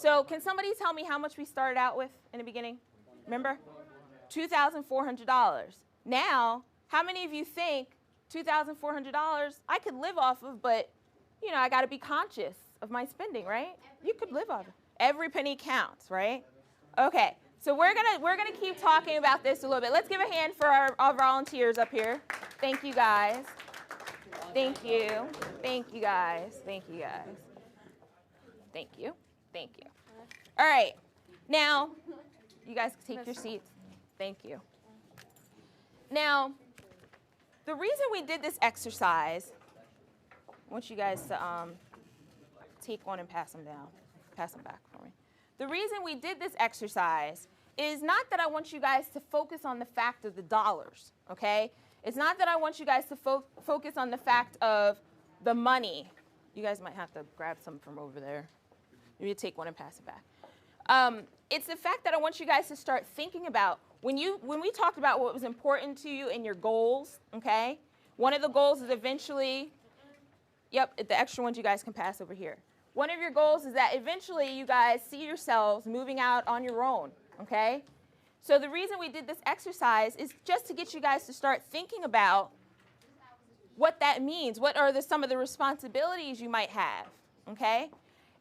So can somebody tell me how much we started out with in the beginning? Remember? $2,400. Now, how many of you think $2,400 I could live off of, but you know, I got to be conscious of my spending, right? You could live off of it. Every penny counts, right? Okay. So we're gonna keep talking about this a little bit. Let's give a hand for our volunteers up here. Thank you guys. Thank you. Thank you guys. Thank you guys. Thank you. Thank you. All right. Now, you guys can take your seats. Thank you. Now, the reason we did this exercise, I want you guys to take one and pass them down. Pass them back for me. The reason we did this exercise is not that I want you guys to focus on the fact of the dollars, okay? It's not that I want you guys to focus on the fact of the money. You guys might have to grab some from over there. Maybe take one and pass it back. It's the fact that I want you guys to start thinking about, when we talked about what was important to you in your goals, okay? One of the goals is eventually, yep, the extra ones you guys can pass over here. One of your goals is that eventually you guys see yourselves moving out on your own, okay? So the reason we did this exercise is just to get you guys to start thinking about what that means. What are some of the responsibilities you might have, okay?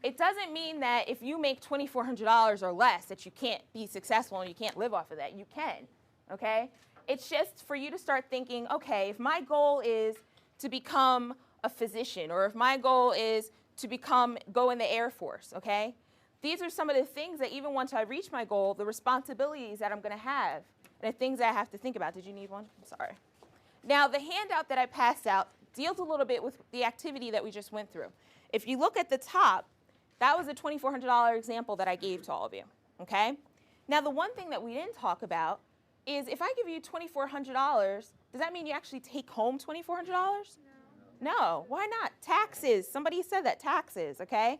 It doesn't mean that if you make $2,400 or less that you can't be successful and you can't live off of that. You can, okay? It's just for you to start thinking, okay, if my goal is to become a physician, or if my goal is to go in the Air Force, okay? These are some of the things that even once I reach my goal, the responsibilities that I'm going to have and the things that I have to think about. Did you need one? I'm sorry. Now, the handout that I passed out deals a little bit with the activity that we just went through. If you look at the top, that was a $2,400 example that I gave to all of you, okay? Now, the one thing that we didn't talk about is if I give you $2,400, does that mean you actually take home $2,400? No, why not? Taxes. Somebody said that, taxes, okay?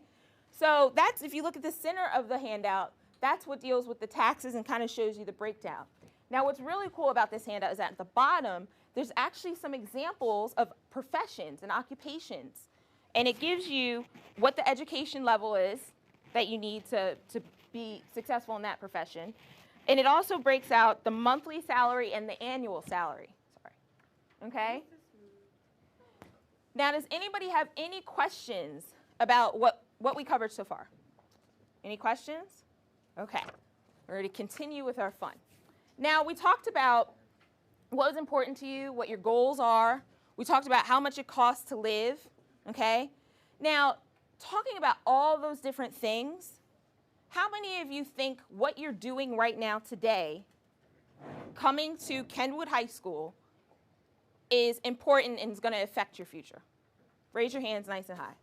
So that's, if you look at the center of the handout, that's what deals with the taxes and kind of shows you the breakdown. Now, what's really cool about this handout is that at the bottom, there's actually some examples of professions and occupations. And it gives you what the education level is that you need to be successful in that profession. And it also breaks out the monthly salary and the annual salary. Sorry. Okay? Now, does anybody have any questions about what we covered so far? Any questions? Okay. We're going to continue with our fun. Now, we talked about what was important to you, what your goals are. We talked about how much it costs to live, okay? Now, talking about all those different things, how many of you think what you're doing right now today, coming to Kenwood High School, is important and is going to affect your future? Raise your hands nice and high.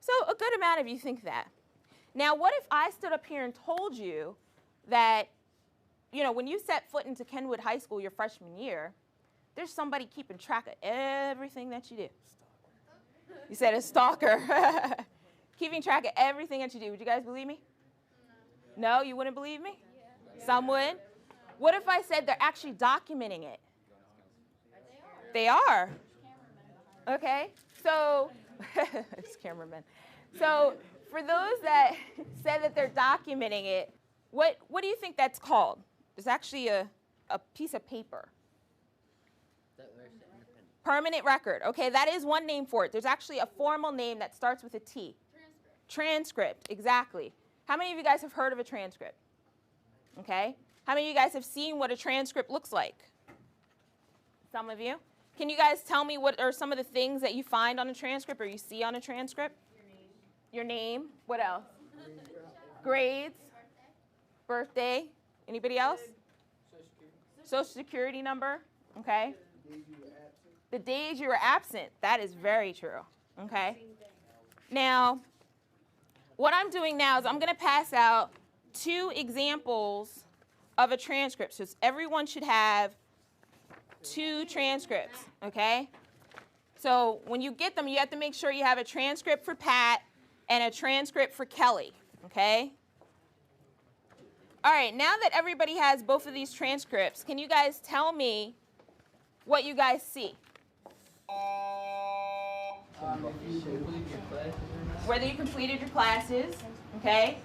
So a good amount of you think that. Now, what if I stood up here and told you that, you know, when you set foot into Kenwood High School your freshman year, there's somebody keeping track of everything that you do. You said a stalker. Keeping track of everything that you do. Would you guys believe me? No, you wouldn't believe me? Yeah. Some would. What if I said they're actually documenting it? They are. Okay, so, it's cameramen. So for those that said that they're documenting it, what do you think that's called? There's actually a piece of paper. Permanent record. Okay, that is one name for it. There's actually a formal name that starts with a T. Transcript, exactly. How many of you guys have heard of a transcript? Okay. How many of you guys have seen what a transcript looks like? Some of you. Can you guys tell me what are some of the things that you find on a transcript or you see on a transcript? Your name. What else? Grades. Birthday. Anybody else? Social Security number. Okay. The days you were absent. That is very true. Okay. Now, what I'm doing now is I'm going to pass out 2 examples of a transcript. So everyone should have 2 transcripts, okay? So when you get them, you have to make sure you have a transcript for Pat and a transcript for Kelly, okay? All right, now that everybody has both of these transcripts, can you guys tell me what you guys see? Whether you completed your classes, Okay?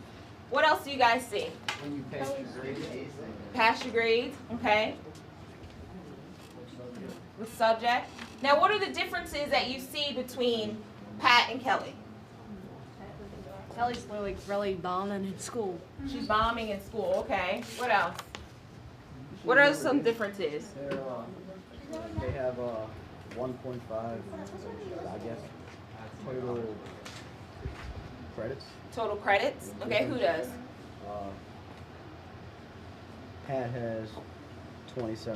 What else do you guys see? When you pass your grades. Pass your grades, okay? With subject. Now, what are the differences that you see between Pat and Kelly? Kelly's really bombing in school. She's bombing in school, okay. What else? What are some differences? They have 1.5, I guess, total credits. Total credits? Okay, who does? Pat has 27.5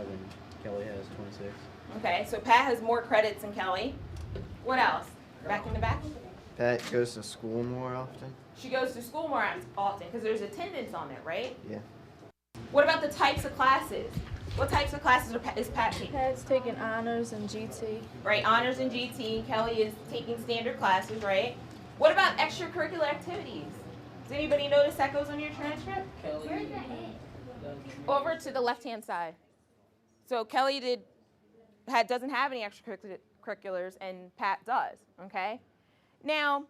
and Kelly has 26. Okay, so Pat has more credits than Kelly. What else? Back in the back? Pat goes to school more often. She goes to school more often because there's attendance on it, right? Yeah. What about the types of classes? What types of classes is Pat taking? Pat's taking honors and GT. Right, honors and GT. Kelly is taking standard classes, right? What about extracurricular activities? Does anybody notice that goes on your transcript? Over to the left-hand side. So Kelly doesn't have any extracurriculars, and Pat does, okay? Now,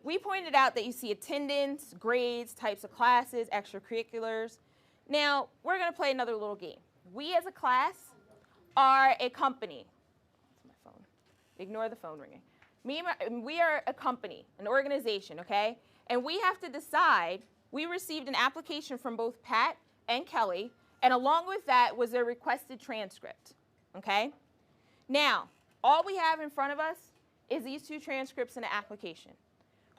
we pointed out that you see attendance, grades, types of classes, extracurriculars. Now, we're going to play another little game. We as a class are a company. That's my phone. Ignore the phone ringing. We are a company, an organization, okay? And we have to decide, we received an application from both Pat and Kelly, and along with that was their requested transcript, okay? Now, all we have in front of us is these two transcripts and an application.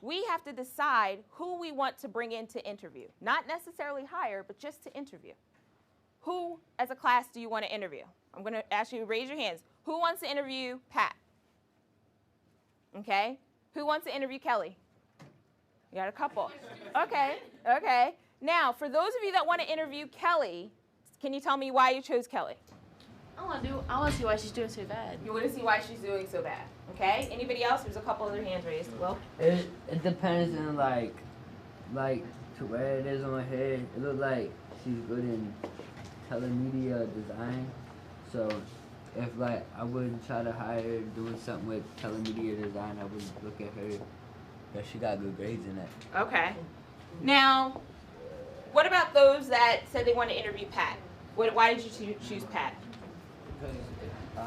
We have to decide who we want to bring in to interview. Not necessarily hire, but just to interview. Who, as a class, do you want to interview? I'm going to ask you to raise your hands. Who wants to interview Pat? Okay. Who wants to interview Kelly? You got a couple. Okay, okay. Now, for those of you that want to interview Kelly, can you tell me why you chose Kelly? I want to see why she's doing so bad. You want to see why she's doing so bad. Okay. Anybody else? There's a couple other hands raised. Well, it depends on like to where it is on her head. It looks like she's good in telemedia design. So if like I wouldn't try to hire her doing something with telemedia design, I would look at her because she got good grades in that. okay. Now, what about those that said they want to interview Pat? Why did you choose Pat? Because it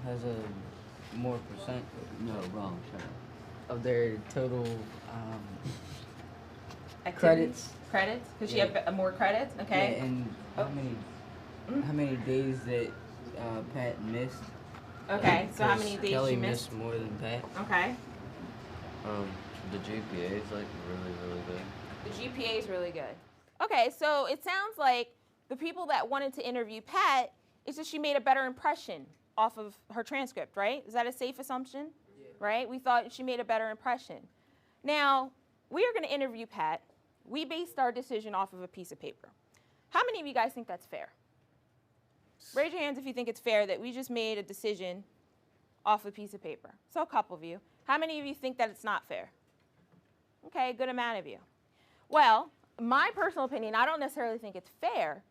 has a more percent Wrong. Sorry. of their total Activities? credits. Credits? Because Yeah. she have more credits? Okay. Yeah, and how many days that Pat missed? Okay. So how many Because days Kelly she missed? more than Pat. Okay. The GPA is like really good. The GPA is really good. Okay, so it sounds like the people that wanted to interview Pat, it's just she made a better impression off of her transcript, right? Is that a safe assumption? Yeah. Right? We thought she made a better impression. Now, we are going to interview Pat. We based our decision off of a piece of paper. How many of you guys think that's fair? Raise your hands if you think it's fair that we just made a decision off a piece of paper. So a couple of you. How many of you think that it's not fair? Okay, a good amount of you. Well, my personal opinion, I don't necessarily think it's fair,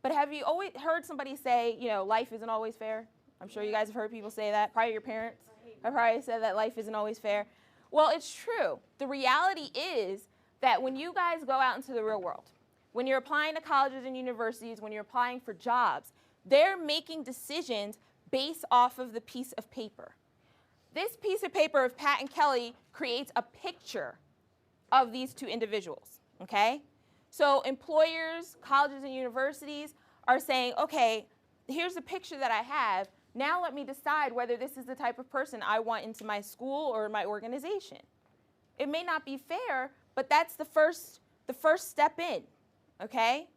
but have you always heard somebody say, you know, life isn't always fair? I'm sure you guys have heard people say that. Probably your parents have probably said that life isn't always fair. Well, it's true. The reality is that when you guys go out into the real world, when you're applying to colleges and universities, when you're applying for jobs, they're making decisions based off of the piece of paper. This piece of paper of Pat and Kelly creates a picture of these two individuals, okay? So employers, colleges, and universities are saying, okay, here's the picture that I have. Now let me decide whether this is the type of person I want into my school or my organization. It may not be fair, but that's the first step in, okay?